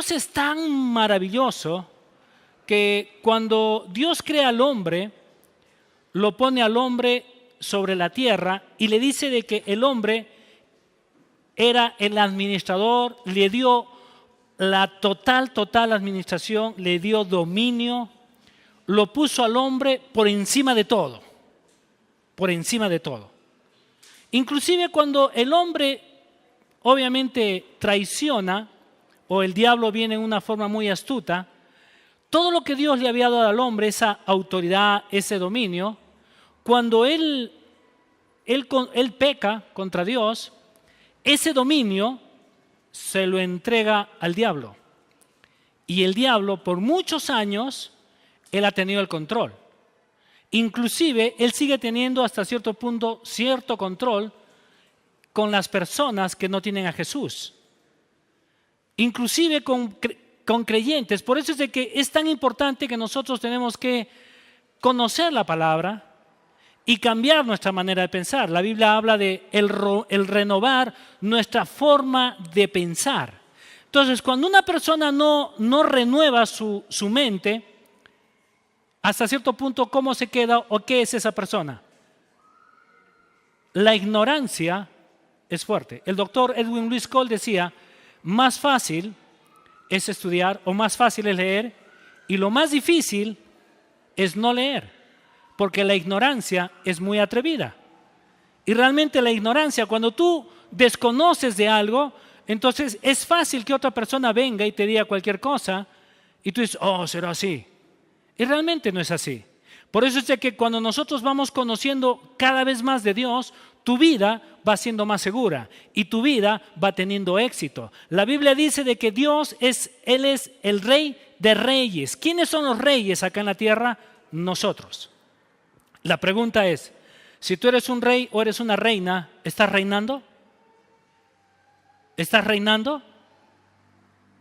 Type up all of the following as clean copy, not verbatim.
Dios es tan maravilloso que cuando Dios crea al hombre, lo pone al hombre sobre la tierra y le dice de que el hombre era el administrador, le dio la total administración, le dio dominio, lo puso al hombre por encima de todo, por encima de todo. Inclusive cuando el hombre obviamente traiciona o el diablo viene en una forma muy astuta, todo lo que Dios le había dado al hombre, esa autoridad, ese dominio, cuando él peca contra Dios, ese dominio se lo entrega al diablo. Y el diablo por muchos años, él ha tenido el control. Inclusive, él sigue teniendo hasta cierto punto cierto control con las personas que no tienen a Jesús. Inclusive con creyentes. Por eso es de que es tan importante que nosotros tenemos que conocer la palabra y cambiar nuestra manera de pensar. La Biblia habla de el renovar nuestra forma de pensar. Entonces, cuando una persona no renueva su mente, hasta cierto punto, ¿cómo se queda o qué es esa persona? La ignorancia es fuerte. El doctor Edwin Lewis Cole decía, más fácil es estudiar o más fácil es leer y lo más difícil es no leer, porque la ignorancia es muy atrevida. Y realmente la ignorancia, cuando tú desconoces de algo, entonces es fácil que otra persona venga y te diga cualquier cosa y tú dices, oh, será así. Y realmente no es así. Por eso es de que cuando nosotros vamos conociendo cada vez más de Dios, tu vida va siendo más segura y tu vida va teniendo éxito. La Biblia dice de que Él es el Rey de Reyes. ¿Quiénes son los reyes acá en la tierra? Nosotros. La pregunta es, si tú eres un rey o eres una reina, ¿estás reinando? ¿Estás reinando?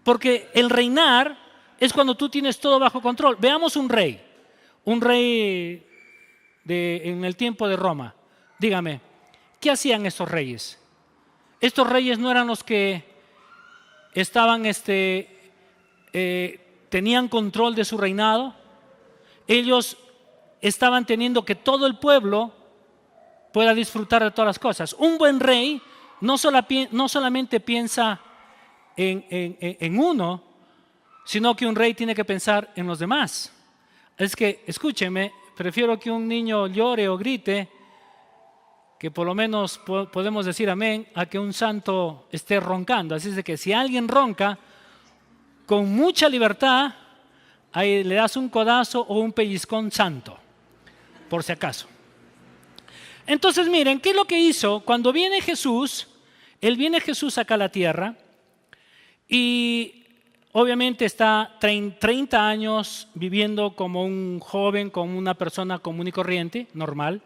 Porque el reinar es cuando tú tienes todo bajo control. Veamos un rey en el tiempo de Roma. Dígame, ¿qué hacían estos reyes? Estos reyes no eran los que estaban, tenían control de su reinado. Ellos estaban teniendo que todo el pueblo pueda disfrutar de todas las cosas. Un buen rey no solamente piensa en uno, sino que un rey tiene que pensar en los demás. Es que, escúcheme, prefiero que un niño llore o grite, que por lo menos podemos decir amén, a que un santo esté roncando. Así es de que si alguien ronca, con mucha libertad, ahí le das un codazo o un pellizcón santo, por si acaso. Entonces miren, ¿qué es lo que hizo? Cuando viene Jesús, viene Jesús acá a la tierra y obviamente está 30 años viviendo como un joven, como una persona común y corriente, normal.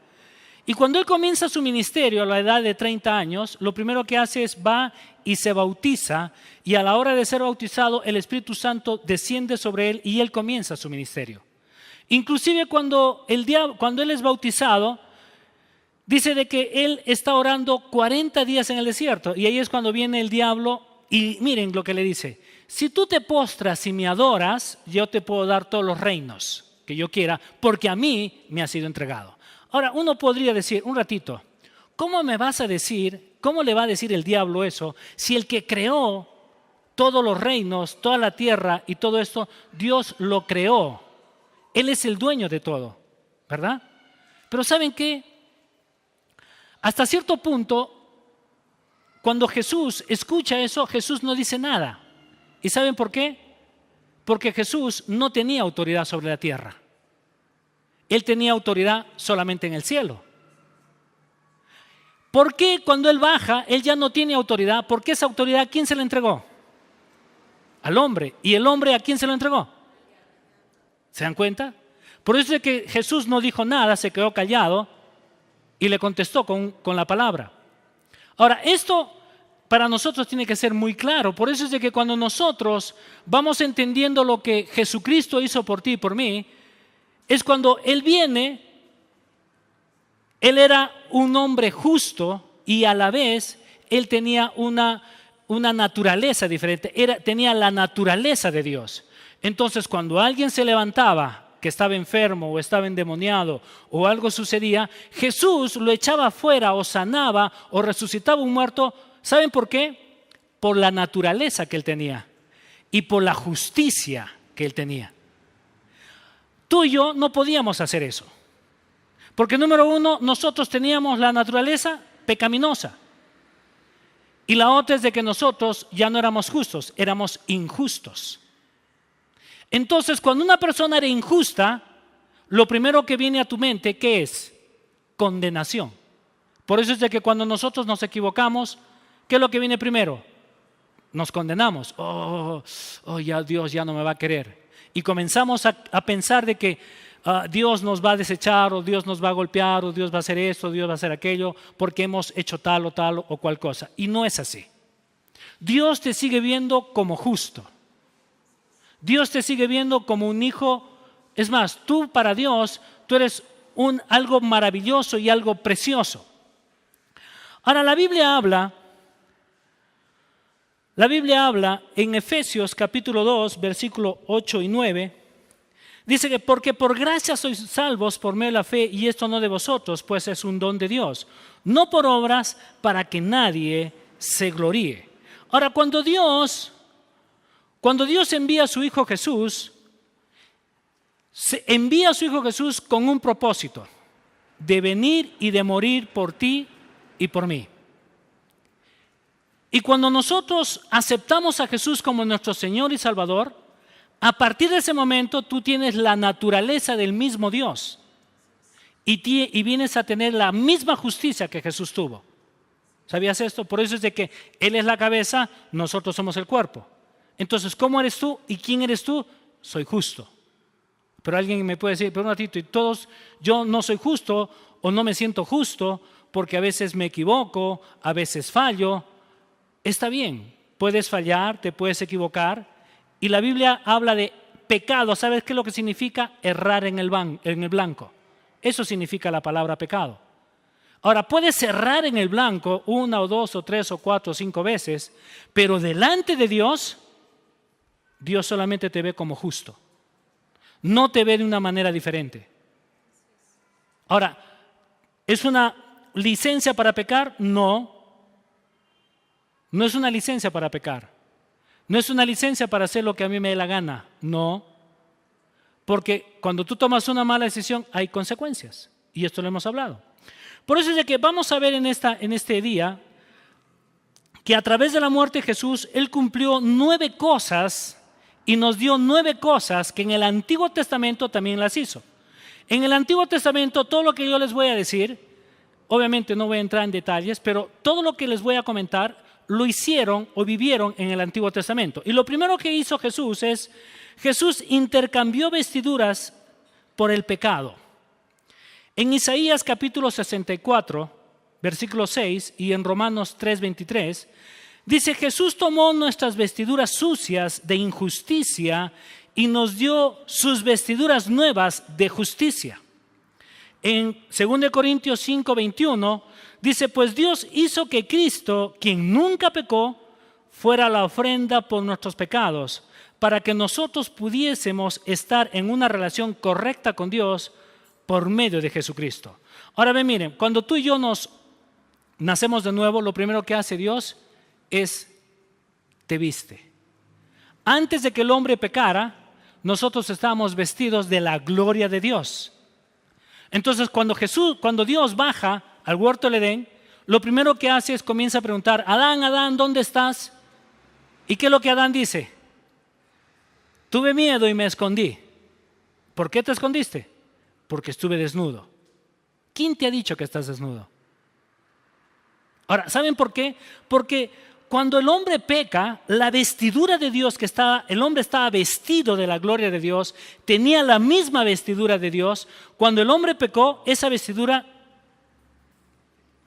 Y cuando él comienza su ministerio a la edad de 30 años, lo primero que hace es va y se bautiza, y a la hora de ser bautizado el Espíritu Santo desciende sobre él y él comienza su ministerio. Inclusive cuando él es bautizado, dice de que él está orando 40 días en el desierto, y ahí es cuando viene el diablo y miren lo que le dice: si tú te postras y me adoras, yo te puedo dar todos los reinos que yo quiera, porque a mí me ha sido entregado. Ahora, uno podría decir, un ratito, ¿cómo me vas a decir, cómo le va a decir el diablo eso, si el que creó todos los reinos, toda la tierra y todo esto, Dios lo creó? Él es el dueño de todo, ¿verdad? Pero ¿saben qué? Hasta cierto punto, cuando Jesús escucha eso, Jesús no dice nada. ¿Y saben por qué? Porque Jesús no tenía autoridad sobre la tierra. Él tenía autoridad solamente en el cielo. ¿Por qué cuando Él baja, Él ya no tiene autoridad? Porque esa autoridad, ¿a quién se la entregó? Al hombre. ¿Y el hombre a quién se lo entregó? ¿Se dan cuenta? Por eso es que Jesús no dijo nada, se quedó callado y le contestó con la palabra. Ahora, esto para nosotros tiene que ser muy claro. Por eso es de que cuando nosotros vamos entendiendo lo que Jesucristo hizo por ti y por mí, es cuando Él viene, Él era un hombre justo y a la vez Él tenía una una naturaleza diferente, tenía la naturaleza de Dios. Entonces, cuando alguien se levantaba, que estaba enfermo o estaba endemoniado o algo sucedía, Jesús lo echaba afuera o sanaba o resucitaba un muerto. ¿Saben por qué? Por la naturaleza que él tenía y por la justicia que él tenía. Tú y yo no podíamos hacer eso. Porque número uno, nosotros teníamos la naturaleza pecaminosa. Y la otra es de que nosotros ya no éramos justos, éramos injustos. Entonces, cuando una persona era injusta, lo primero que viene a tu mente, ¿qué es? Condenación. Por eso es de que cuando nosotros nos equivocamos, ¿qué es lo que viene primero? Nos condenamos. Ya Dios ya no me va a querer. Y comenzamos a pensar de que Dios nos va a desechar, o Dios nos va a golpear, o Dios va a hacer esto, o Dios va a hacer aquello, porque hemos hecho tal o cual cosa. Y no es así. Dios te sigue viendo como justo. Dios te sigue viendo como un hijo. Es más, tú para Dios, tú eres algo maravilloso y algo precioso. Ahora, la Biblia habla en Efesios capítulo 2, versículo 8 y 9, dice que porque por gracia sois salvos por medio de la fe, y esto no de vosotros, pues es un don de Dios, no por obras, para que nadie se gloríe. Ahora, cuando Dios envía a su Hijo Jesús, envía a su Hijo Jesús con un propósito, de venir y de morir por ti y por mí. Y cuando nosotros aceptamos a Jesús como nuestro Señor y Salvador, a partir de ese momento tú tienes la naturaleza del mismo Dios y vienes a tener la misma justicia que Jesús tuvo. ¿Sabías esto? Por eso es de que Él es la cabeza, nosotros somos el cuerpo. Entonces, ¿cómo eres tú y quién eres tú? Soy justo. Pero alguien me puede decir, pero un ratito, y todos, yo no soy justo o no me siento justo porque a veces me equivoco, a veces fallo. Está bien, puedes fallar, te puedes equivocar. Y la Biblia habla de pecado. ¿Sabes qué es lo que significa? Errar en el blanco. Eso significa la palabra pecado. Ahora, puedes errar en el blanco 1 o 2 o 3 o 4 o 5 veces, pero delante de Dios, Dios solamente te ve como justo. No te ve de una manera diferente. Ahora, ¿es una licencia para pecar? No. No es una licencia para pecar. No es una licencia para hacer lo que a mí me dé la gana. No. Porque cuando tú tomas una mala decisión hay consecuencias. Y esto lo hemos hablado. Por eso es de que vamos a ver en este día que a través de la muerte de Jesús, Él cumplió 9 cosas y nos dio 9 cosas que en el Antiguo Testamento también las hizo. En el Antiguo Testamento, todo lo que yo les voy a decir, obviamente no voy a entrar en detalles, pero todo lo que les voy a comentar lo hicieron o vivieron en el Antiguo Testamento. Y lo primero que hizo Jesús es, Jesús intercambió vestiduras por el pecado. En Isaías capítulo 64, versículo 6, y en Romanos 3:23, dice, Jesús tomó nuestras vestiduras sucias de injusticia y nos dio sus vestiduras nuevas de justicia. En 2 Corintios 5:21 dice, pues Dios hizo que Cristo, quien nunca pecó, fuera la ofrenda por nuestros pecados, para que nosotros pudiésemos estar en una relación correcta con Dios por medio de Jesucristo. Ahora ven, miren, cuando tú y yo nacemos de nuevo, lo primero que hace Dios es te viste. Antes de que el hombre pecara, nosotros estábamos vestidos de la gloria de Dios. Entonces, cuando Dios baja al huerto del Edén, lo primero que hace es comienza a preguntar, Adán, Adán, ¿dónde estás? ¿Y qué es lo que Adán dice? Tuve miedo y me escondí. ¿Por qué te escondiste? Porque estuve desnudo. ¿Quién te ha dicho que estás desnudo? Ahora, ¿saben por qué? Porque cuando el hombre peca, la vestidura de Dios el hombre estaba vestido de la gloria de Dios, tenía la misma vestidura de Dios. Cuando el hombre pecó, esa vestidura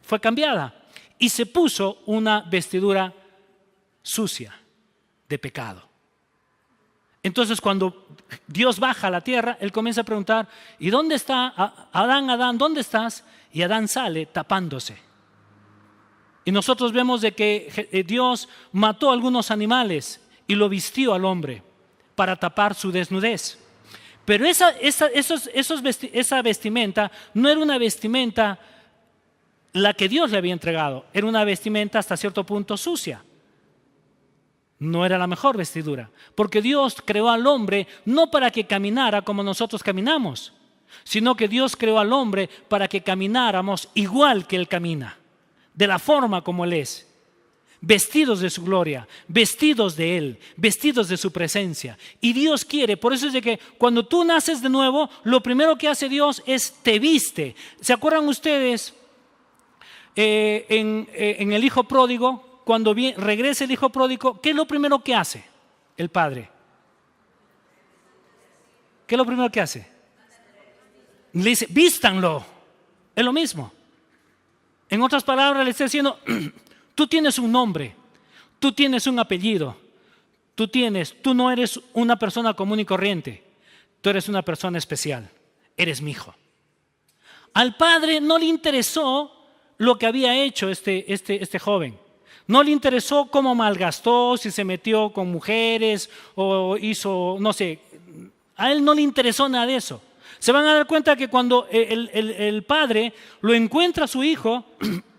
fue cambiada y se puso una vestidura sucia de pecado. Entonces, cuando Dios baja a la tierra, Él comienza a preguntar, ¿y dónde está Adán, Adán, dónde estás? Y Adán sale tapándose. Y nosotros vemos de que Dios mató a algunos animales y lo vistió al hombre para tapar su desnudez. Pero esa vestimenta no era una vestimenta la que Dios le había entregado. Era una vestimenta hasta cierto punto sucia. No era la mejor vestidura. Porque Dios creó al hombre no para que caminara como nosotros caminamos, sino que Dios creó al hombre para que camináramos igual que Él camina, de la forma como Él es. Vestidos de su gloria, vestidos de Él, vestidos de su presencia. Y Dios quiere, por eso es de que cuando tú naces de nuevo, lo primero que hace Dios es te viste. ¿Se acuerdan ustedes en el hijo pródigo? Cuando regresa el hijo pródigo, ¿qué es lo primero que hace el padre? ¿Qué es lo primero que hace? Le dice, vístanlo. Es lo mismo. En otras palabras, le está diciendo, tú tienes un nombre, tú tienes un apellido, tú no eres una persona común y corriente, tú eres una persona especial, eres mi hijo. Al padre no le interesó lo que había hecho este joven. No le interesó cómo malgastó, si se metió con mujeres o hizo, no sé, a él no le interesó nada de eso. Se van a dar cuenta que cuando el padre lo encuentra a su hijo,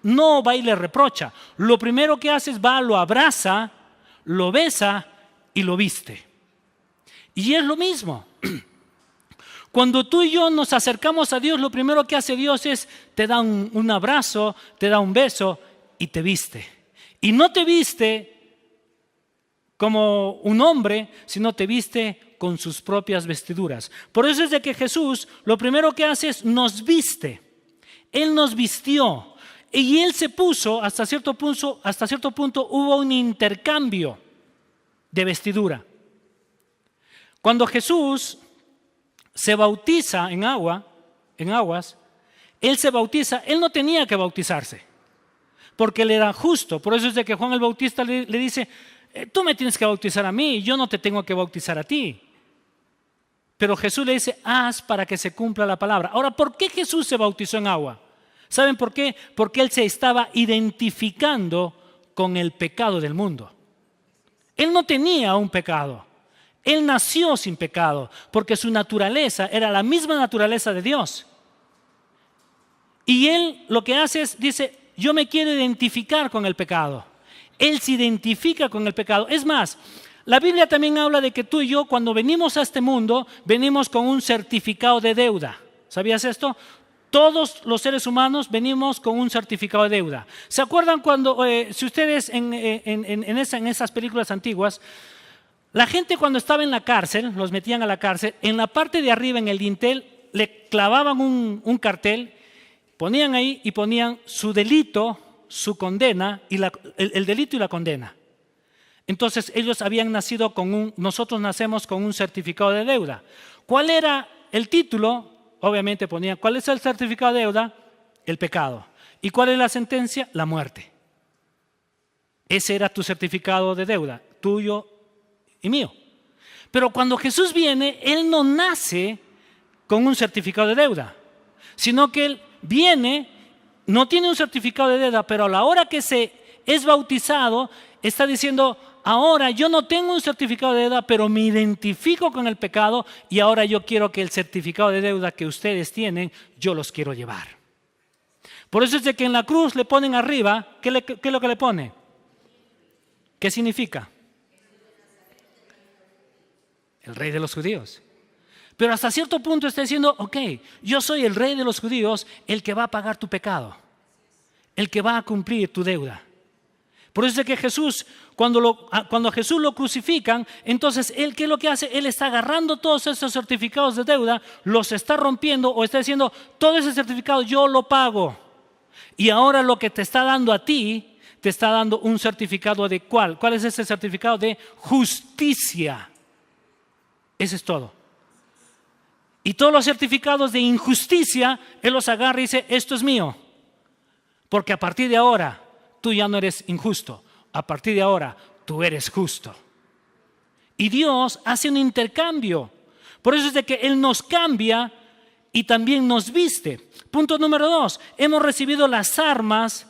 no va y le reprocha. Lo primero que hace es va, lo abraza, lo besa y lo viste. Y es lo mismo. Cuando tú y yo nos acercamos a Dios, lo primero que hace Dios es te da un abrazo, te da un beso y te viste. Y no te viste como un hombre, sino te viste con sus propias vestiduras. Por eso es de que Jesús lo primero que hace es nos viste. Él nos vistió. Y Él se puso, hasta cierto punto hubo un intercambio de vestidura. Cuando Jesús se bautiza en aguas, Él se bautiza, Él no tenía que bautizarse, porque Él era justo. Por eso es de que Juan el Bautista le dice, tú me tienes que bautizar a mí, yo no te tengo que bautizar a ti. Pero Jesús le dice, haz para que se cumpla la palabra. Ahora, ¿por qué Jesús se bautizó en agua? ¿Saben por qué? Porque Él se estaba identificando con el pecado del mundo. Él no tenía un pecado. Él nació sin pecado, porque su naturaleza era la misma naturaleza de Dios. Y Él lo que hace es, dice, yo me quiero identificar con el pecado. Él se identifica con el pecado. Es más, la Biblia también habla de que tú y yo, cuando venimos a este mundo, venimos con un certificado de deuda. ¿Sabías esto? Todos los seres humanos venimos con un certificado de deuda. ¿Se acuerdan cuando, si ustedes en esas películas antiguas, la gente cuando estaba en la cárcel, los metían a la cárcel, en la parte de arriba, en el dintel, le clavaban un cartel, ponían ahí y ponían su delito, su condena, y el delito y la condena. Entonces ellos habían nacido nosotros nacemos con un certificado de deuda. ¿Cuál era el título? Obviamente ponían, ¿cuál es el certificado de deuda? El pecado. ¿Y cuál es la sentencia? La muerte. Ese era tu certificado de deuda, tuyo y mío. Pero cuando Jesús viene, Él no nace con un certificado de deuda, sino que Él viene, no tiene un certificado de deuda, pero a la hora que se es bautizado, está diciendo, ahora yo no tengo un certificado de deuda, pero me identifico con el pecado y ahora yo quiero que el certificado de deuda que ustedes tienen, yo los quiero llevar. Por eso es de que en la cruz le ponen arriba, ¿qué es lo que le pone? ¿Qué significa? El rey de los judíos. Pero hasta cierto punto está diciendo, ok, yo soy el rey de los judíos, el que va a pagar tu pecado, el que va a cumplir tu deuda. Por eso es que Jesús, cuando a Jesús lo crucifican, entonces Él, ¿qué es lo que hace? Él está agarrando todos esos certificados de deuda, los está rompiendo o está diciendo, todo ese certificado yo lo pago. Y ahora lo que te está dando a ti, te está dando un certificado de ¿cuál? ¿Cuál es ese certificado? De justicia. Ese es todo. Y todos los certificados de injusticia, Él los agarra y dice, esto es mío. Porque a partir de ahora, tú ya no eres injusto. A partir de ahora, tú eres justo. Y Dios hace un intercambio. Por eso es de que Él nos cambia y también nos viste. Punto número 2. Hemos recibido las armas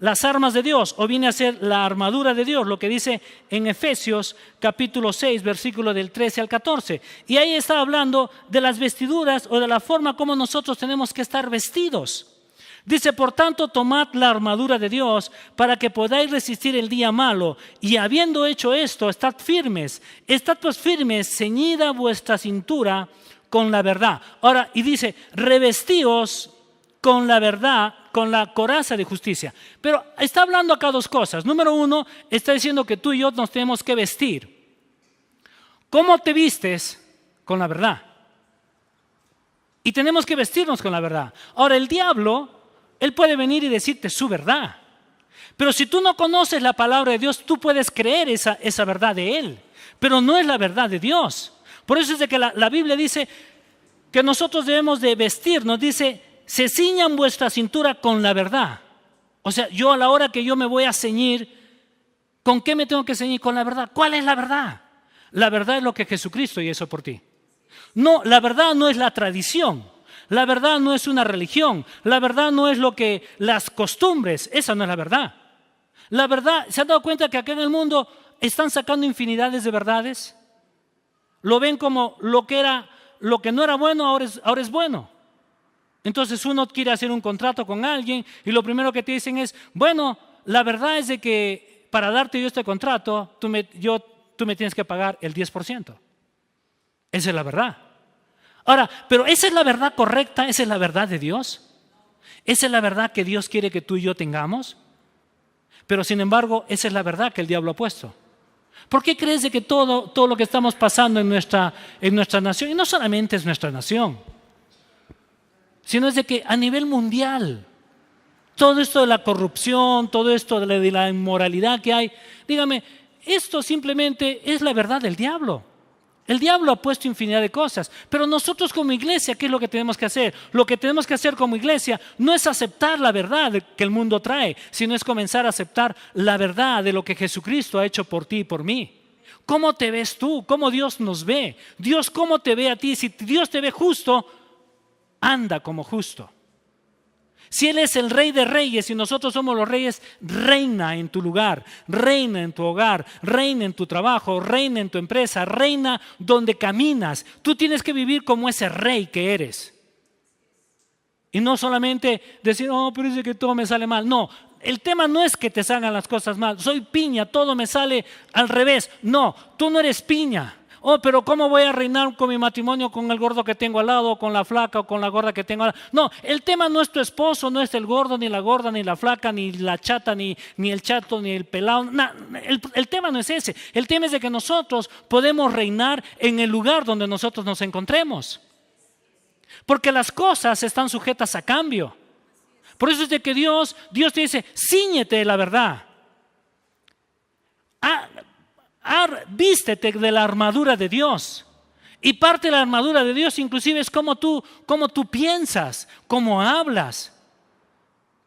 las armas de Dios, o viene a ser la armadura de Dios, lo que dice en Efesios capítulo 6, versículo del 13 al 14. Y ahí está hablando de las vestiduras o de la forma como nosotros tenemos que estar vestidos. Dice, por tanto, tomad la armadura de Dios para que podáis resistir el día malo. Y habiendo hecho esto, estad firmes, ceñida vuestra cintura con la verdad. Ahora, y dice, revestíos con la verdad, con la coraza de justicia. Pero está hablando acá dos cosas. Número uno, está diciendo que tú y yo nos tenemos que vestir. ¿Cómo te vistes? Con la verdad. Y tenemos que vestirnos con la verdad. Ahora, el diablo, él puede venir y decirte su verdad. Pero si tú no conoces la palabra de Dios, tú puedes creer esa verdad de él. Pero no es la verdad de Dios. Por eso es de que la Biblia dice que nosotros debemos de vestirnos. Dice, se ciñan vuestra cintura con la verdad. O sea, yo a la hora que yo me voy a ceñir, ¿con qué me tengo que ceñir? Con la verdad. ¿Cuál es la verdad? La verdad es lo que Jesucristo hizo por ti. No, la verdad no es la tradición. La verdad no es una religión. La verdad no es las costumbres. Esa no es la verdad. La verdad, ¿se han dado cuenta que acá en el mundo están sacando infinidades de verdades? Lo ven como lo que no era bueno, ahora es bueno. Entonces uno quiere hacer un contrato con alguien y lo primero que te dicen es, bueno, la verdad es de que para darte yo este contrato, tú me tienes que pagar el 10%. Esa es la verdad. Ahora, pero ¿esa es la verdad correcta? ¿Esa es la verdad de Dios? ¿Esa es la verdad que Dios quiere que tú y yo tengamos? Pero sin embargo, esa es la verdad que el diablo ha puesto. ¿Por qué crees de que todo lo que estamos pasando en nuestra nación, y no solamente es nuestra nación, sino es de que a nivel mundial, todo esto de la corrupción, todo esto de la inmoralidad que hay, dígame, esto simplemente es la verdad del diablo. El diablo ha puesto infinidad de cosas, pero nosotros como iglesia, ¿qué es lo que tenemos que hacer? Lo que tenemos que hacer como iglesia no es aceptar la verdad que el mundo trae, sino es comenzar a aceptar la verdad de lo que Jesucristo ha hecho por ti y por mí. ¿Cómo te ves tú? ¿Cómo Dios nos ve? Dios, ¿cómo te ve a ti? Si Dios te ve justo, anda como justo. Si Él es el Rey de Reyes y nosotros somos los reyes, reina en tu lugar, reina en tu hogar, reina en tu trabajo, reina en tu empresa, reina donde caminas. Tú tienes que vivir como ese rey que eres. Y no solamente decir, oh, pero dice que todo me sale mal. No, el tema no es que te salgan las cosas mal. Soy piña, todo me sale al revés. No, tú no eres piña. Oh, pero ¿cómo voy a reinar con mi matrimonio con el gordo que tengo al lado, o con la flaca o con la gorda que tengo al lado? No, el tema no es tu esposo, no es el gordo, ni la gorda, ni la flaca, ni la chata, ni el chato, ni el pelado. No, el tema no es ese. El tema es de que nosotros podemos reinar en el lugar donde nosotros nos encontremos. Porque las cosas están sujetas a cambio. Por eso es de que Dios te dice, cíñete de la verdad. Vístete de la armadura de Dios. Y parte de la armadura de Dios inclusive es cómo tú piensas, cómo hablas,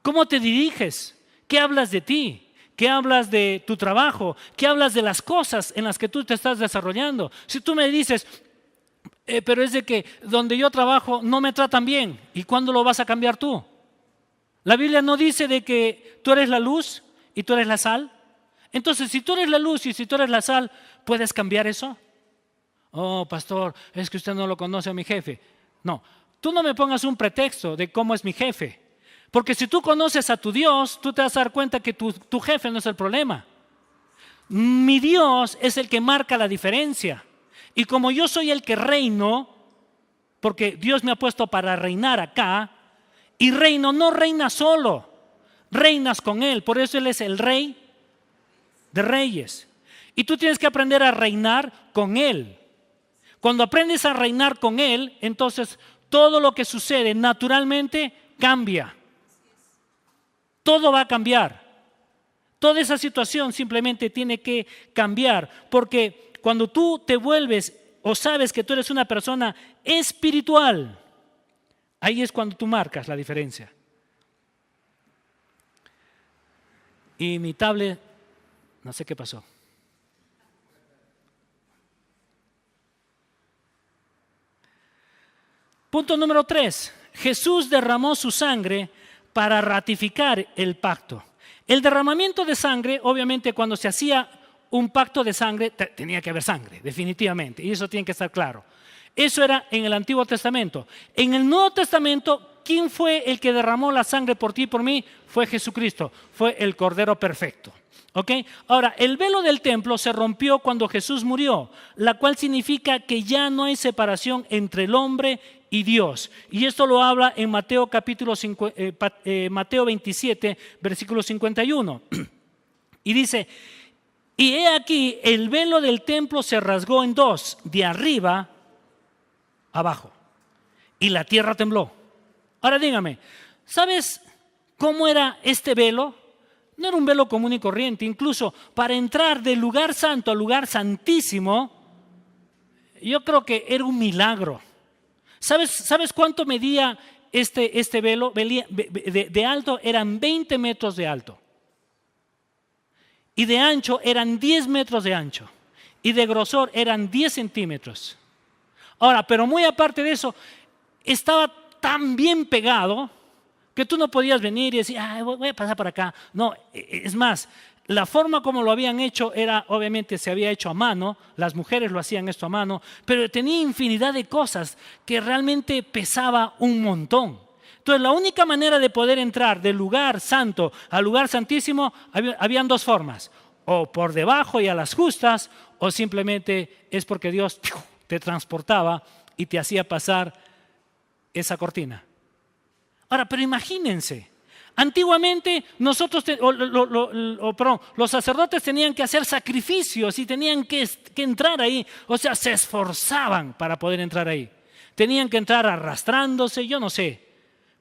cómo te diriges, qué hablas de ti, qué hablas de tu trabajo, qué hablas de las cosas en las que tú te estás desarrollando. Si tú me dices, pero es de que donde yo trabajo no me tratan bien, ¿y cuándo lo vas a cambiar tú? La Biblia no dice de que tú eres la luz y tú eres la sal. Entonces, si tú eres la luz y si tú eres la sal, ¿puedes cambiar eso? Oh, pastor, es que usted no lo conoce a mi jefe. No, tú no me pongas un pretexto de cómo es mi jefe. Porque si tú conoces a tu Dios, tú te vas a dar cuenta que tu jefe no es el problema. Mi Dios es el que marca la diferencia. Y como yo soy el que reino, porque Dios me ha puesto para reinar acá, y reino no reina solo, reinas con Él. Por eso Él es el Rey de Reyes. Y tú tienes que aprender a reinar con Él. Cuando aprendes a reinar con Él, entonces todo lo que sucede naturalmente cambia. Todo va a cambiar. Toda esa situación simplemente tiene que cambiar. Porque cuando tú te vuelves o sabes que tú eres una persona espiritual, ahí es cuando tú marcas la diferencia. Y mi tablet, no sé qué pasó. Punto número 3. Jesús derramó su sangre para ratificar el pacto. El derramamiento de sangre, obviamente cuando se hacía un pacto de sangre, tenía que haber sangre, definitivamente, y eso tiene que estar claro. Eso era en el Antiguo Testamento. En el Nuevo Testamento, ¿quién fue el que derramó la sangre por ti y por mí? Fue Jesucristo, fue el Cordero Perfecto. ¿Okay? Ahora, el velo del templo se rompió cuando Jesús murió, la cual significa que ya no hay separación entre el hombre y Dios. Y esto lo habla en Mateo Mateo 27, versículo 51. Y dice, y he aquí, el velo del templo se rasgó en dos, de arriba a abajo, y la tierra tembló. Ahora dígame, ¿sabes cómo era este velo? No era un velo común y corriente. Incluso para entrar del lugar santo al lugar santísimo, yo creo que era un milagro. ¿Sabes cuánto medía este velo? De alto eran 20 metros de alto. Y de ancho eran 10 metros de ancho. Y de grosor eran 10 centímetros. Ahora, pero muy aparte de eso, estaba tan bien pegado que tú no podías venir y decir, voy a pasar por acá. No, es más, la forma como lo habían hecho era, obviamente se había hecho a mano, las mujeres lo hacían esto a mano, pero tenía infinidad de cosas que realmente pesaba un montón. Entonces la única manera de poder entrar del lugar santo al lugar santísimo, habían dos formas, o por debajo y a las justas, o simplemente es porque Dios te transportaba y te hacía pasar esa cortina. Ahora, pero imagínense, antiguamente nosotros, los sacerdotes tenían que hacer sacrificios y tenían que entrar ahí, o sea, se esforzaban para poder entrar ahí. Tenían que entrar arrastrándose, yo no sé,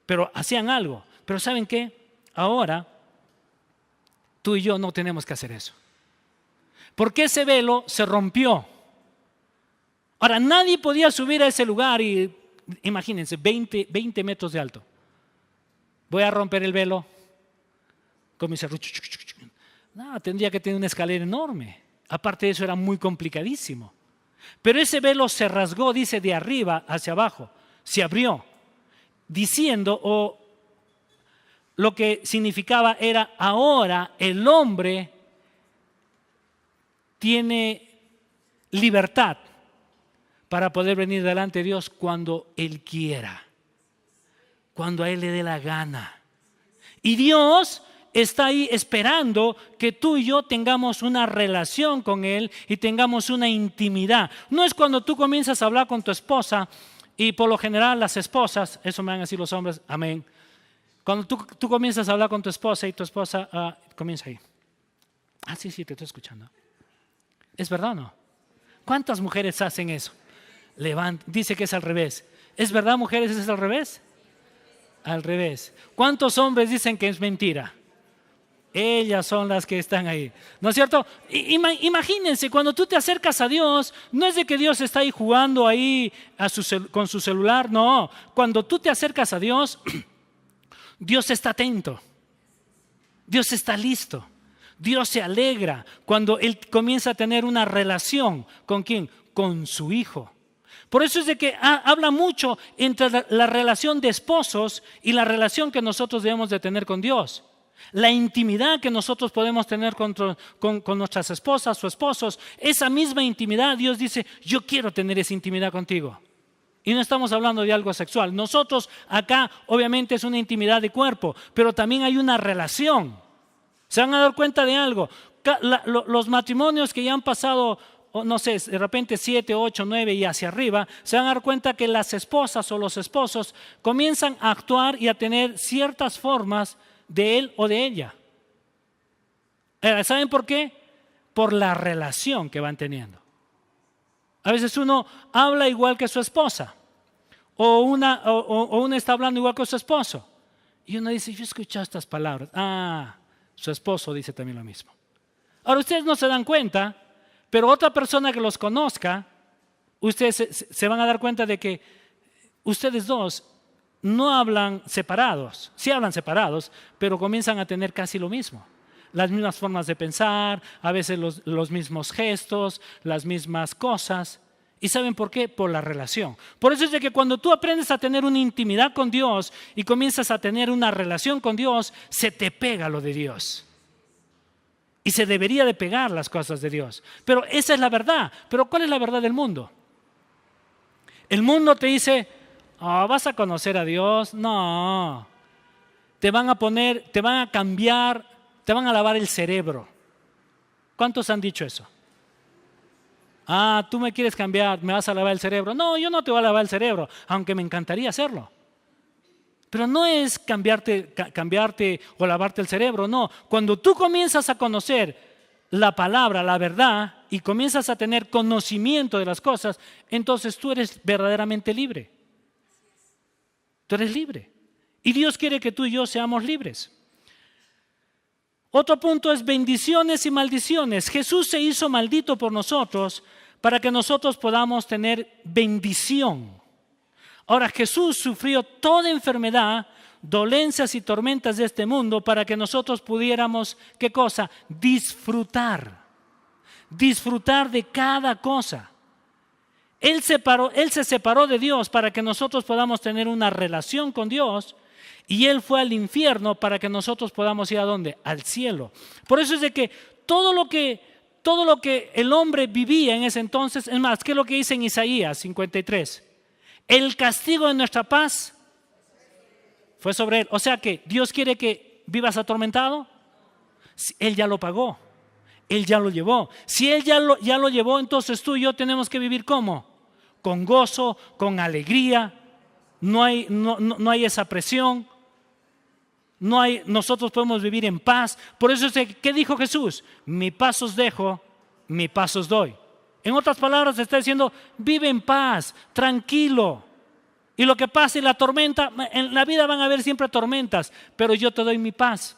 pero hacían algo. Pero ¿saben qué? Ahora, tú y yo no tenemos que hacer eso. Porque ese velo se rompió. Ahora, nadie podía subir a ese lugar y, imagínense, 20 metros de alto. Voy a romper el velo con mi serrucho. No, tendría que tener una escalera enorme. Aparte de eso era muy complicadísimo. Pero ese velo se rasgó, dice, de arriba hacia abajo. Se abrió, diciendo, lo que significaba era, ahora el hombre tiene libertad para poder venir delante de Dios cuando Él quiera, cuando a Él le dé la gana. Y Dios está ahí esperando que tú y yo tengamos una relación con Él y tengamos una intimidad. No es cuando tú comienzas a hablar con tu esposa, y por lo general las esposas, eso me van a decir los hombres, amén. Cuando tú comienzas a hablar con tu esposa y tu esposa comienza ahí. Sí, te estoy escuchando. ¿Es verdad o no? ¿Cuántas mujeres hacen eso? Dice que es al revés. ¿Es verdad, mujeres, es al revés? Al revés. ¿Cuántos hombres dicen que es mentira? Ellas son las que están ahí, ¿no es cierto? Imagínense, cuando tú te acercas a Dios, no es de que Dios está ahí jugando ahí con su celular, no. Cuando tú te acercas a Dios, Dios está atento, Dios está listo, Dios se alegra cuando Él comienza a tener una relación. ¿Con quién? Con su Hijo. Por eso es de que habla mucho entre la relación de esposos y la relación que nosotros debemos de tener con Dios. La intimidad que nosotros podemos tener con nuestras esposas o esposos, esa misma intimidad, Dios dice, yo quiero tener esa intimidad contigo. Y no estamos hablando de algo sexual. Nosotros acá obviamente es una intimidad de cuerpo, pero también hay una relación. Se van a dar cuenta de algo. Los matrimonios que ya han pasado, no sé, de repente 7, 8, 9 y hacia arriba, se van a dar cuenta que las esposas o los esposos comienzan a actuar y a tener ciertas formas de él o de ella. ¿Saben por qué? Por la relación que van teniendo. A veces uno habla igual que su esposa o una está hablando igual que su esposo y uno dice, yo he escuchado estas palabras. Su esposo dice también lo mismo. Ahora ustedes no se dan cuenta, pero otra persona que los conozca, ustedes se van a dar cuenta de que ustedes dos no hablan separados, sí hablan separados, pero comienzan a tener casi lo mismo. Las mismas formas de pensar, a veces los mismos gestos, las mismas cosas. ¿Y saben por qué? Por la relación. Por eso es de que cuando tú aprendes a tener una intimidad con Dios y comienzas a tener una relación con Dios, se te pega lo de Dios. Y se debería de pegar las cosas de Dios. Pero esa es la verdad. Pero ¿cuál es la verdad del mundo? El mundo te dice, oh, ¿vas a conocer a Dios? No. Te van a poner, te van a cambiar, te van a lavar el cerebro. ¿Cuántos han dicho eso? Ah, tú me quieres cambiar, me vas a lavar el cerebro. No, yo no te voy a lavar el cerebro, aunque me encantaría hacerlo. Pero no es cambiarte o lavarte el cerebro, no. Cuando tú comienzas a conocer la palabra, la verdad, y comienzas a tener conocimiento de las cosas, entonces tú eres verdaderamente libre. Tú eres libre. Y Dios quiere que tú y yo seamos libres. Otro punto es bendiciones y maldiciones. Jesús se hizo maldito por nosotros para que nosotros podamos tener bendición. Ahora, Jesús sufrió toda enfermedad, dolencias y tormentas de este mundo para que nosotros pudiéramos, ¿qué cosa? Disfrutar de cada cosa. Él se separó de Dios para que nosotros podamos tener una relación con Dios, y Él fue al infierno para que nosotros podamos ir ¿a dónde? Al cielo. Por eso es de que todo lo que el hombre vivía en ese entonces, es más, ¿qué es lo que dice en Isaías 53? El castigo de nuestra paz fue sobre Él. O sea que Dios quiere que vivas atormentado. Él ya lo pagó. Él ya lo llevó. Si Él ya lo llevó, entonces tú y yo tenemos que vivir ¿cómo? Con gozo, con alegría. No hay esa presión. Nosotros podemos vivir en paz. Por eso es ¿qué dijo Jesús? Mi paz os dejo, mi paz os doy. En otras palabras está diciendo, vive en paz, tranquilo. Y lo que pase, la tormenta, en la vida van a haber siempre tormentas, pero yo te doy mi paz.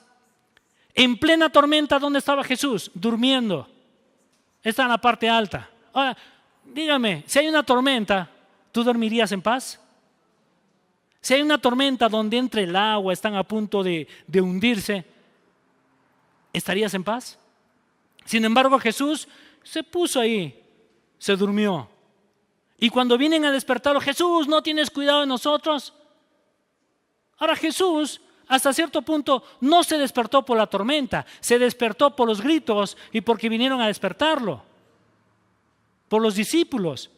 En plena tormenta, ¿dónde estaba Jesús? Durmiendo. Está en la parte alta. Ahora, dígame, si hay una tormenta, ¿tú dormirías en paz? Si hay una tormenta donde entra el agua, están a punto de hundirse, ¿estarías en paz? Sin embargo, Jesús se puso ahí, se durmió. Y cuando vienen a despertarlo, Jesús, ¿no tienes cuidado de nosotros? Ahora Jesús, hasta cierto punto, no se despertó por la tormenta, se despertó por los gritos y porque vinieron a despertarlo, por los discípulos.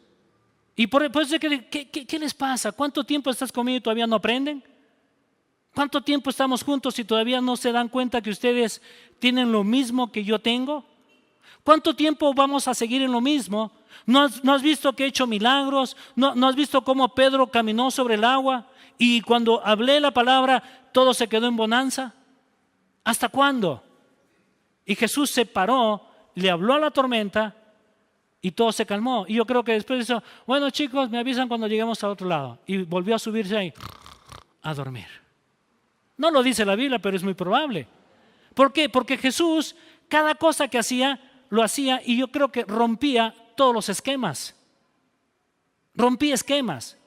Y por eso, ¿qué les pasa? ¿Cuánto tiempo estás conmigo y todavía no aprenden? ¿Cuánto tiempo estamos juntos y todavía no se dan cuenta que ustedes tienen lo mismo que yo tengo? ¿Cuánto tiempo vamos a seguir en lo mismo? ¿No has visto que he hecho milagros? ¿No has visto cómo Pedro caminó sobre el agua? Y cuando hablé la palabra, todo se quedó en bonanza. ¿Hasta cuándo? Y Jesús se paró, le habló a la tormenta y todo se calmó. Y yo creo que después dijo, bueno chicos, me avisan cuando lleguemos al otro lado. Y volvió a subirse ahí, a dormir. No lo dice la Biblia, pero es muy probable. ¿Por qué? Porque Jesús, cada cosa que hacía, lo hacía y yo creo que rompía todos los esquemas. Rompía esquemas.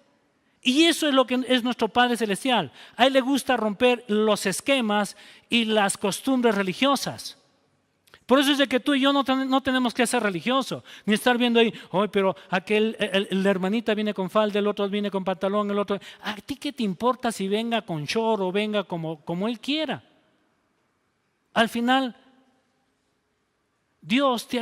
Y eso es lo que es nuestro Padre Celestial. A Él le gusta romper los esquemas y las costumbres religiosas. Por eso es de que tú y yo no tenemos que ser religiosos, ni estar viendo ahí, pero la hermanita viene con falda, el otro viene con pantalón, el otro. ¿A ti qué te importa si venga con short o venga como él quiera? Al final, Dios te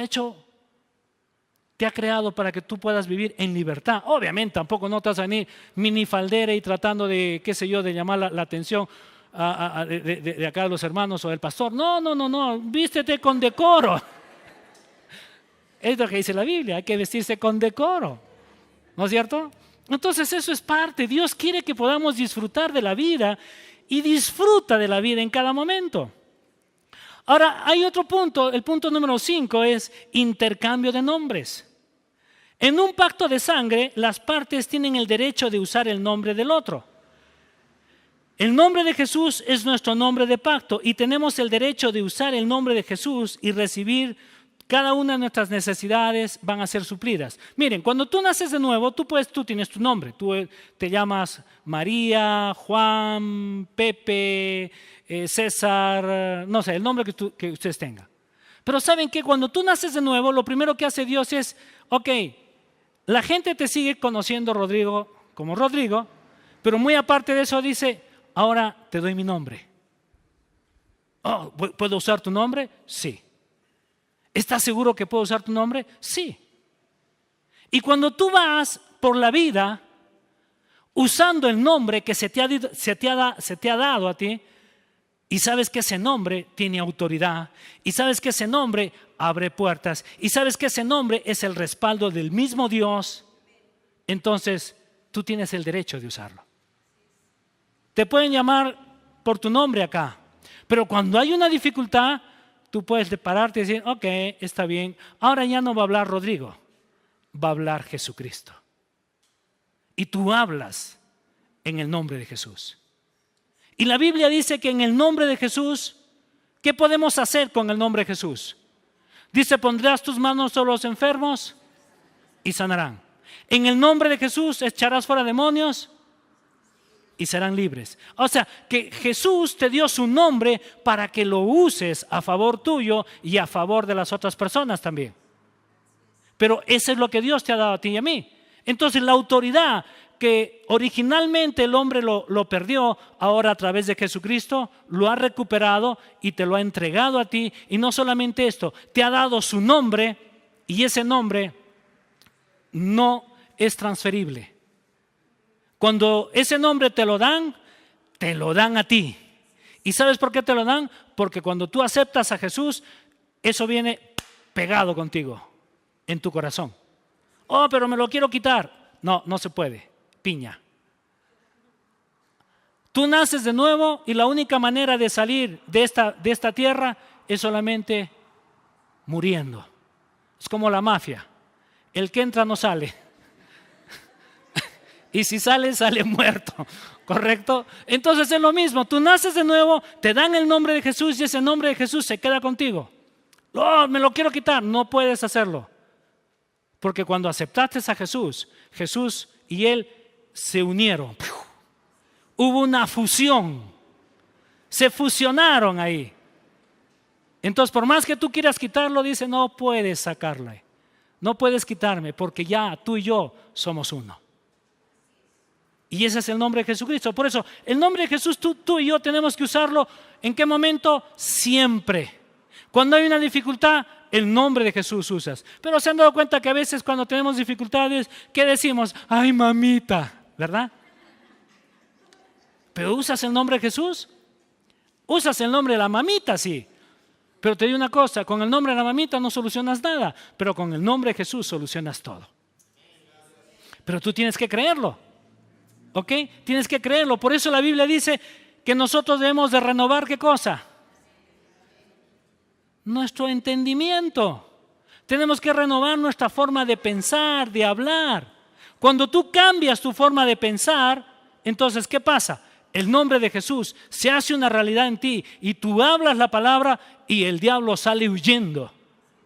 ha creado para que tú puedas vivir en libertad. Obviamente, tampoco no te vas a venir minifaldera y tratando de, qué sé yo, de llamar la atención de acá de los hermanos o del pastor. No, vístete con decoro. Es lo que dice la Biblia, hay que vestirse con decoro, ¿no es cierto? Entonces eso es parte. Dios quiere que podamos disfrutar de la vida y disfruta de la vida en cada momento. Ahora hay otro punto, el punto número 5 es intercambio de nombres. En un pacto de sangre, las partes tienen el derecho de usar el nombre del otro. El nombre de Jesús es nuestro nombre de pacto y tenemos el derecho de usar el nombre de Jesús y recibir cada una de nuestras necesidades van a ser suplidas. Miren, cuando tú naces de nuevo, tú tienes tu nombre. Tú te llamas María, Juan, Pepe, César, no sé, el nombre que ustedes tengan. Pero ¿saben qué? Cuando tú naces de nuevo, lo primero que hace Dios es, la gente te sigue conociendo Rodrigo como Rodrigo, pero muy aparte de eso dice, ahora te doy mi nombre. ¿Puedo usar tu nombre? Sí. ¿Estás seguro que puedo usar tu nombre? Sí. Y cuando tú vas por la vida usando el nombre que se te ha dado a ti, y sabes que ese nombre tiene autoridad, y sabes que ese nombre abre puertas, y sabes que ese nombre es el respaldo del mismo Dios, entonces tú tienes el derecho de usarlo. Te pueden llamar por tu nombre acá, pero cuando hay una dificultad, tú puedes pararte y decir, ok, está bien, ahora ya no va a hablar Rodrigo, va a hablar Jesucristo. Y tú hablas en el nombre de Jesús. Y la Biblia dice que en el nombre de Jesús, ¿qué podemos hacer con el nombre de Jesús? Dice, pondrás tus manos sobre los enfermos y sanarán. En el nombre de Jesús echarás fuera demonios y serán libres. O sea, que Jesús te dio su nombre para que lo uses a favor tuyo y a favor de las otras personas también. Pero eso es lo que Dios te ha dado a ti y a mí. Entonces la autoridad que originalmente el hombre lo perdió, ahora a través de Jesucristo lo ha recuperado y te lo ha entregado a ti. Y no solamente esto, te ha dado su nombre, y ese nombre no es transferible. Cuando ese nombre te lo dan a ti. ¿Y sabes por qué te lo dan? Porque cuando tú aceptas a Jesús, eso viene pegado contigo en tu corazón. Oh, pero me lo quiero quitar. No, no se puede. Piña. Tú naces de nuevo y la única manera de salir de esta tierra es solamente muriendo. Es como la mafia. El que entra no sale. Y si sale, sale muerto. ¿Correcto? Entonces es lo mismo. Tú naces de nuevo, te dan el nombre de Jesús y ese nombre de Jesús se queda contigo. Oh, me lo quiero quitar. No puedes hacerlo. Porque cuando aceptaste a Jesús, Jesús y Él se unieron. Hubo una fusión. Se fusionaron ahí. Entonces, por más que tú quieras quitarlo, dice, no puedes sacarle. No puedes quitarme porque ya tú y yo somos uno. Y ese es el nombre de Jesucristo. Por eso, el nombre de Jesús, tú y yo tenemos que usarlo. ¿En qué momento? Siempre. Cuando hay una dificultad, el nombre de Jesús usas. Pero se han dado cuenta que a veces cuando tenemos dificultades, ¿qué decimos? Ay, mamita, ¿verdad? Pero usas el nombre de Jesús. Usas el nombre de la mamita, sí. Pero te digo una cosa, con el nombre de la mamita no solucionas nada, pero con el nombre de Jesús solucionas todo. Pero tú tienes que creerlo. ¿Ok? Tienes que creerlo. Por eso la Biblia dice que nosotros debemos de renovar, ¿qué cosa? Nuestro entendimiento. Tenemos que renovar nuestra forma de pensar, de hablar. Cuando tú cambias tu forma de pensar, entonces, ¿qué pasa? El nombre de Jesús se hace una realidad en ti y tú hablas la palabra y el diablo sale huyendo.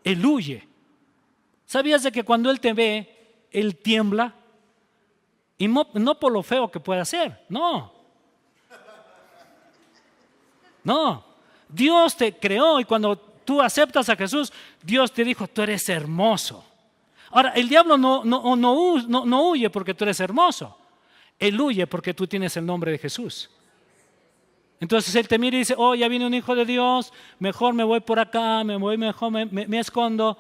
Él huye. ¿Sabías de que cuando él te ve, él tiembla? Y no por lo feo que pueda ser, no. No. Dios te creó y cuando tú aceptas a Jesús, Dios te dijo, tú eres hermoso. Ahora, el diablo no huye porque tú eres hermoso. Él huye porque tú tienes el nombre de Jesús. Entonces él te mira y dice, oh, ya viene un hijo de Dios, mejor me voy por acá, mejor me escondo.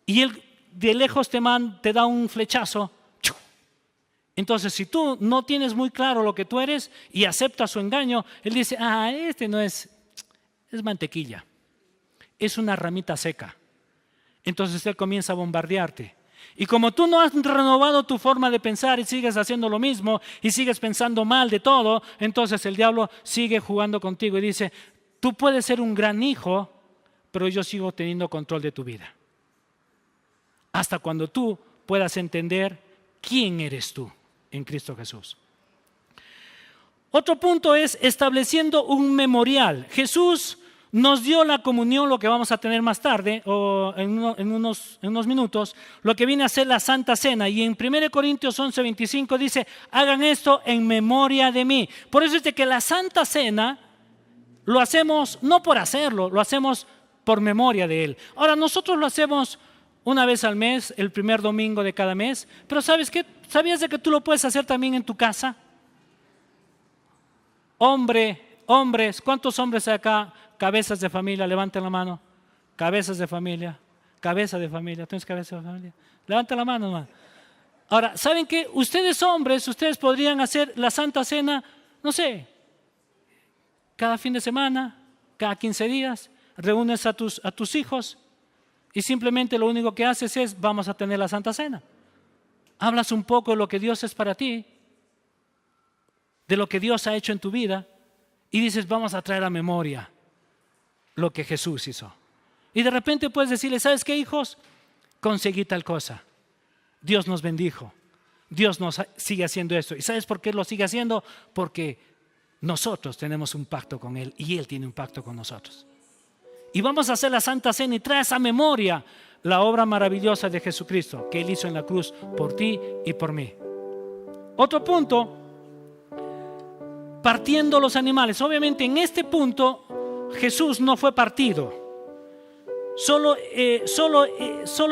Y él de lejos te da un flechazo. Entonces si tú no tienes muy claro lo que tú eres y aceptas su engaño, él dice, este no es mantequilla, es una ramita seca. Entonces él comienza a bombardearte. Y como tú no has renovado tu forma de pensar y sigues haciendo lo mismo y sigues pensando mal de todo, entonces el diablo sigue jugando contigo y dice, tú puedes ser un gran hijo, pero yo sigo teniendo control de tu vida. Hasta cuando tú puedas entender quién eres tú en Cristo Jesús. Otro punto es estableciendo un memorial. Jesús nos dio la comunión, lo que vamos a tener más tarde, o en unos minutos, lo que viene a ser la Santa Cena. Y en 1 Corintios 11:25 dice, hagan esto en memoria de mí. Por eso es de que la Santa Cena lo hacemos no por hacerlo, lo hacemos por memoria de Él. Ahora, nosotros lo hacemos una vez al mes, el primer domingo de cada mes. Pero ¿sabes qué? ¿Sabías de que tú lo puedes hacer también en tu casa? Hombres, ¿cuántos hombres hay acá? Cabezas de familia, levanten la mano. Cabezas de familia, cabeza de familia. ¿Tienes cabeza de familia? Levanta la mano, hermano. Ahora, ¿saben qué? Ustedes hombres, ustedes podrían hacer la Santa Cena, no sé, cada fin de semana, cada 15 días, reúnes a tus hijos y simplemente lo único que haces es, vamos a tener la Santa Cena. Hablas un poco de lo que Dios es para ti, de lo que Dios ha hecho en tu vida y dices, vamos a traer a memoria lo que Jesús hizo. Y de repente puedes decirle, ¿sabes qué, hijos? Conseguí tal cosa. Dios nos bendijo. Dios nos sigue haciendo esto. ¿Y sabes por qué lo sigue haciendo? Porque nosotros tenemos un pacto con Él y Él tiene un pacto con nosotros. Y vamos a hacer la Santa Cena y trae esa memoria la obra maravillosa de Jesucristo que Él hizo en la cruz por ti y por mí. Otro punto, partiendo los animales. Obviamente en este punto Jesús no fue partido. Solo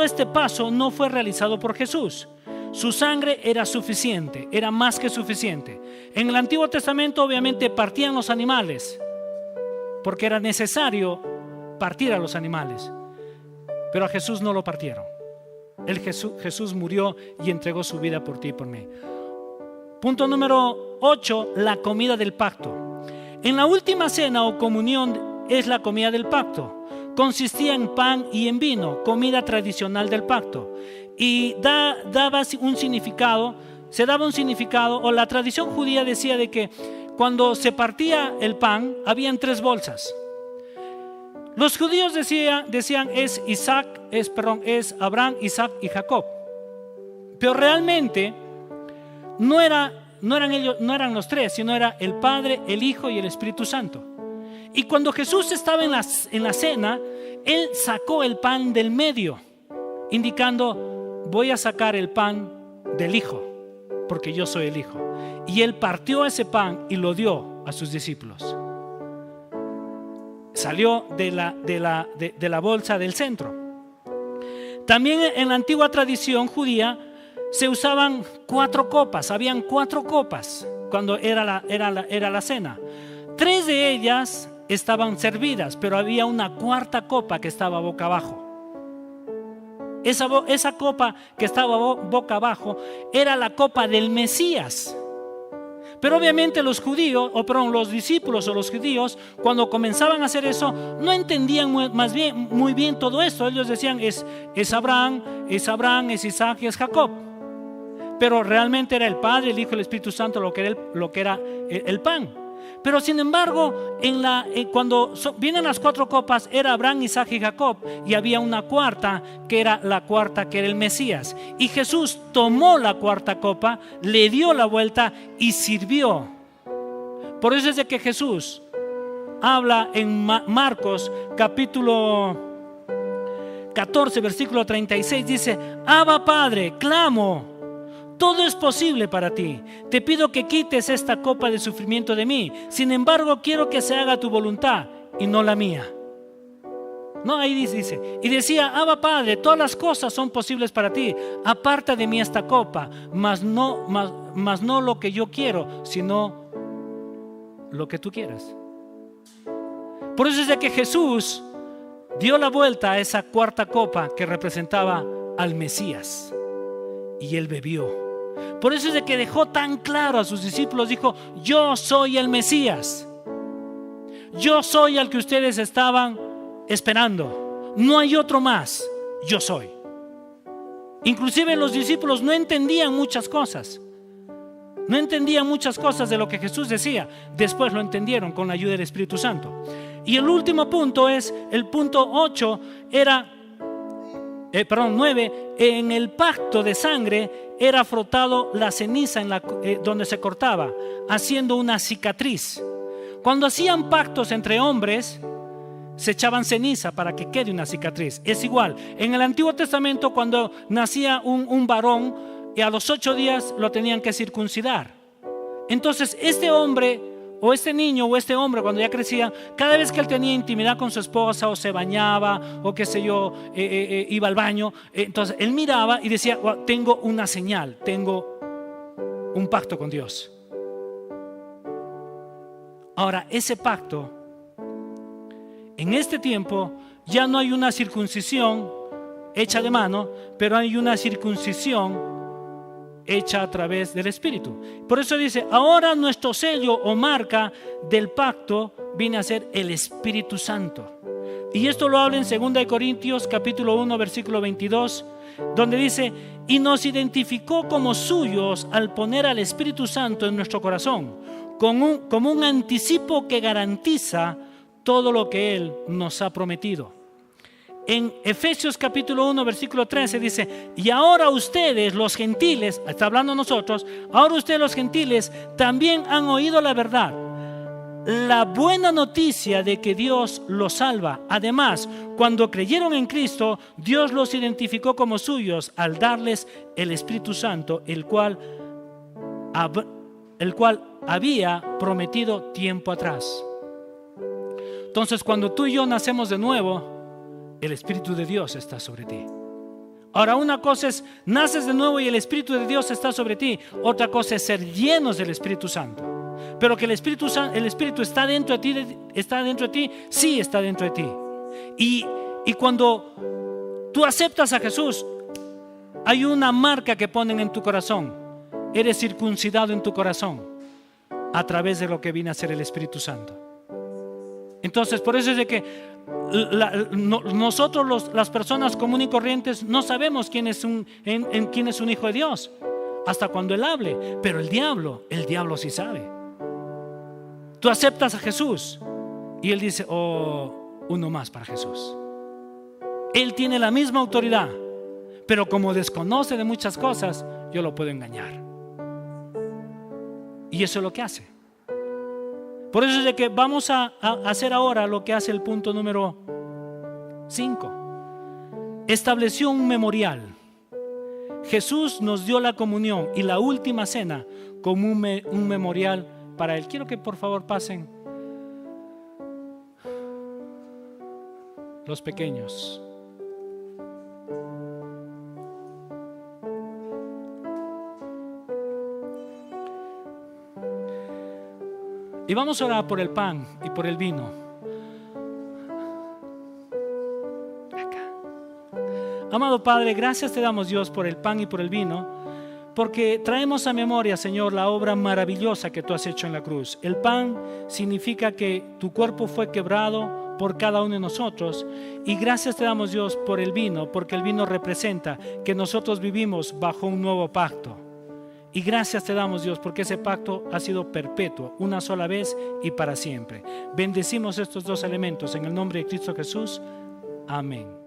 este paso no fue realizado por Jesús. Su sangre era suficiente, era más que suficiente. En el Antiguo Testamento obviamente partían los animales porque era necesario partir a los animales, pero a Jesús no lo partieron. Jesús murió y entregó su vida por ti y por mí. Punto número 8, la comida del pacto. En la última cena o comunión es la comida del pacto. Consistía en pan y en vino, comida tradicional del pacto. Y daba un significado, o la tradición judía decía de que cuando se partía el pan, habían 3 bolsas. Los judíos decían es Abraham, Isaac y Jacob. Pero realmente no eran los 3, sino era el Padre, el Hijo y el Espíritu Santo. Y cuando Jesús estaba en la cena, Él sacó el pan del medio, indicando, voy a sacar el pan del Hijo, porque yo soy el Hijo. Y Él partió ese pan y lo dio a sus discípulos. Salió de la bolsa del centro. También en la antigua tradición judía se usaban 4 copas, habían 4 copas cuando era la cena. 3 de ellas estaban servidas, pero había una 4ª copa que estaba boca abajo. Esa copa que estaba boca abajo era la copa del Mesías. Pero obviamente los discípulos o los judíos, cuando comenzaban a hacer eso, no entendían muy bien todo esto. Ellos decían, es Abraham, es Isaac y es Jacob. Pero realmente era el Padre, el Hijo y el Espíritu Santo lo que era el pan. Pero sin embargo, cuando vienen las 4 copas, era Abraham, Isaac y Jacob, y había una 4ª que era el Mesías. Y Jesús tomó la 4ª copa, le dio la vuelta y sirvió. Por eso es de que Jesús habla en Marcos capítulo 14 versículo 36, dice: Abba Padre, clamo, todo es posible para ti. Te pido que quites esta copa de sufrimiento de mí. Sin embargo, quiero que se haga tu voluntad y no la mía. No, ahí dice. Y decía: Abba Padre, todas las cosas son posibles para ti. Aparta de mí esta copa, mas no lo que yo quiero, sino lo que tú quieras. Por eso es de que Jesús dio la vuelta a esa 4ª copa que representaba al Mesías. Y Él bebió. Por eso es de que dejó tan claro a sus discípulos, dijo: yo soy el Mesías. Yo soy el que ustedes estaban esperando. No hay otro más. Yo soy. Inclusive los discípulos no entendían muchas cosas. No entendían muchas cosas de lo que Jesús decía. Después lo entendieron con la ayuda del Espíritu Santo. Y el último punto es, el punto 8 era 9, en el pacto de sangre era frotado la ceniza donde se cortaba, haciendo una cicatriz. Cuando hacían pactos entre hombres, se echaban ceniza para que quede una cicatriz. Es igual, en el Antiguo Testamento, cuando nacía un varón, y a los 8 días lo tenían que circuncidar. Entonces este hombre o este niño o este hombre, cuando ya crecía, cada vez que él tenía intimidad con su esposa o se bañaba o qué sé yo, iba al baño, entonces él miraba y decía: wow, tengo una señal, tengo un pacto con Dios. Ahora, ese pacto en este tiempo ya no hay una circuncisión hecha de mano, pero hay una circuncisión hecha a través del Espíritu. Por eso dice, ahora nuestro sello o marca del pacto viene a ser el Espíritu Santo. Y esto lo habla en 2 Corintios capítulo 1 versículo 22, donde dice, y nos identificó como suyos al poner al Espíritu Santo en nuestro corazón, como un anticipo que garantiza todo lo que Él nos ha prometido. En Efesios capítulo 1 versículo 13 dice, y ahora ustedes los gentiles, está hablando nosotros, ahora ustedes los gentiles también han oído la verdad, la buena noticia de que Dios los salva. Además, cuando creyeron en Cristo, Dios los identificó como suyos al darles el Espíritu Santo, el cual había prometido tiempo atrás. Entonces, cuando tú y yo nacemos de nuevo, el Espíritu de Dios está sobre ti. Ahora, una cosa es, naces de nuevo y el Espíritu de Dios está sobre ti. Otra cosa es ser llenos del Espíritu Santo. Pero que el Espíritu está dentro de ti, sí está dentro de ti. Y cuando tú aceptas a Jesús, hay una marca que ponen en tu corazón. Eres circuncidado en tu corazón a través de lo que viene a ser el Espíritu Santo. Entonces, por eso es de que nosotros las personas comunes y corrientes no sabemos quién es un hijo de Dios hasta cuando Él hable. Pero el diablo sí sabe. Tú aceptas a Jesús y Él dice, uno más para Jesús. Él tiene la misma autoridad, pero como desconoce de muchas cosas, yo lo puedo engañar. Y eso es lo que hace. Por eso es de que vamos a hacer ahora lo que hace el punto número 5. Estableció un memorial. Jesús nos dio la comunión y la última cena como un memorial para Él. Quiero que por favor pasen los pequeños. Y vamos a orar por el pan y por el vino. Acá. Amado Padre, gracias te damos, Dios, por el pan y por el vino, porque traemos a memoria, Señor, la obra maravillosa que tú has hecho en la cruz. El pan significa que tu cuerpo fue quebrado por cada uno de nosotros, y gracias te damos, Dios, por el vino, porque el vino representa que nosotros vivimos bajo un nuevo pacto. Y gracias te damos, Dios, porque ese pacto ha sido perpetuo, una sola vez y para siempre. Bendecimos estos dos elementos en el nombre de Cristo Jesús. Amén.